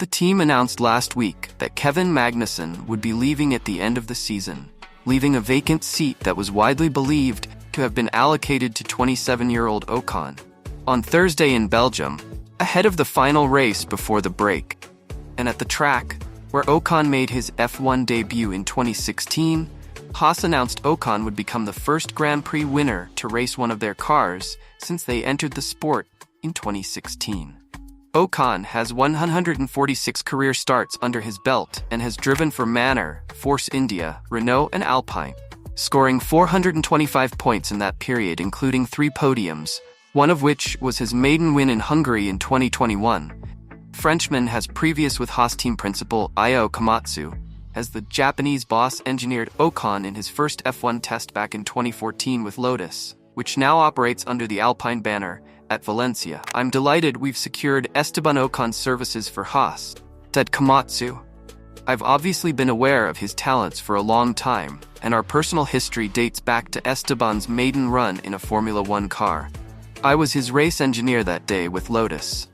The team announced last week that Kevin Magnussen would be leaving at the end of the season, leaving a vacant seat that was widely believed to have been allocated to 27-year-old Ocon. On Thursday in Belgium, ahead of the final race before the break, and at the track, where Ocon made his F1 debut in 2016, Haas announced Ocon would become the first Grand Prix winner to race one of their cars since they entered the sport in 2016. Ocon has 146 career starts under his belt and has driven for Manor, Force India, Renault and Alpine, scoring 425 points in that period, including 3 podiums, one of which was his maiden win in Hungary in 2021. Frenchman has previous with Haas team principal Io Komatsu, as the Japanese boss engineered Ocon in his first F1 test back in 2014 with Lotus, which now operates under the Alpine banner at Valencia. "I'm delighted we've secured Esteban Ocon's services for Haas," said Komatsu. "I've obviously been aware of his talents for a long time, and our personal history dates back to Esteban's maiden run in a Formula One car. I was his race engineer that day with Lotus.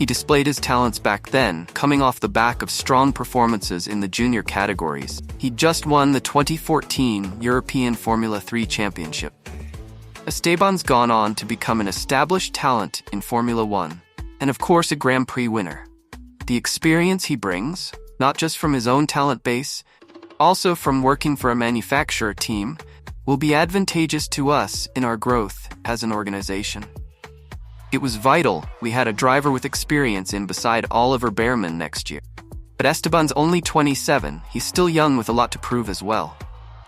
He displayed his talents back then, coming off the back of strong performances in the junior categories. He just won the 2014 European Formula 3 Championship. Esteban's gone on to become an established talent in Formula One, and of course a Grand Prix winner. The experience he brings, not just from his own talent base, also from working for a manufacturer team, will be advantageous to us in our growth as an organization. It was vital we had a driver with experience in beside Ollie Bearman next year. But Esteban's only 27, he's still young with a lot to prove as well.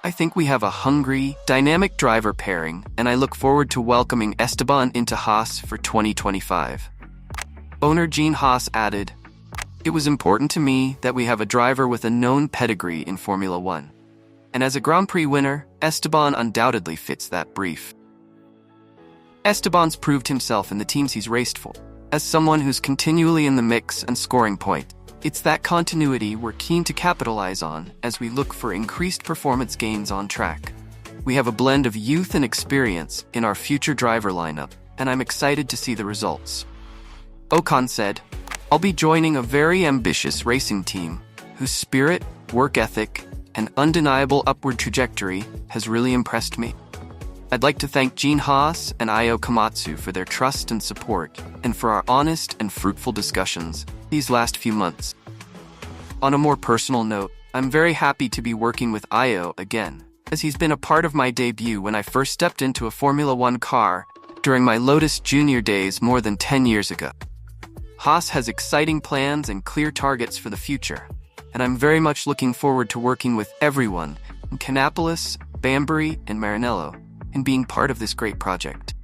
I think we have a hungry, dynamic driver pairing, and I look forward to welcoming Esteban into Haas for 2025. Owner Gene Haas added, "It was important to me that we have a driver with a known pedigree in Formula One. And as a Grand Prix winner, Esteban undoubtedly fits that brief." Esteban's proved himself in the teams he's raced for, as someone who's continually in the mix and scoring point. It's that continuity we're keen to capitalize on as we look for increased performance gains on track. We have a blend of youth and experience in our future driver lineup, and I'm excited to see the results. Ocon said, "I'll be joining a very ambitious racing team whose spirit, work ethic, and undeniable upward trajectory has really impressed me. I'd like to thank Gene Haas and Io Komatsu for their trust and support, and for our honest and fruitful discussions these last few months. On a more personal note, I'm very happy to be working with Io again, as he's been a part of my debut when I first stepped into a Formula One car during my Lotus Junior days more than 10 years ago. Haas has exciting plans and clear targets for the future, and I'm very much looking forward to working with everyone in Canapolis, Banbury, and Maranello, and being part of this great project."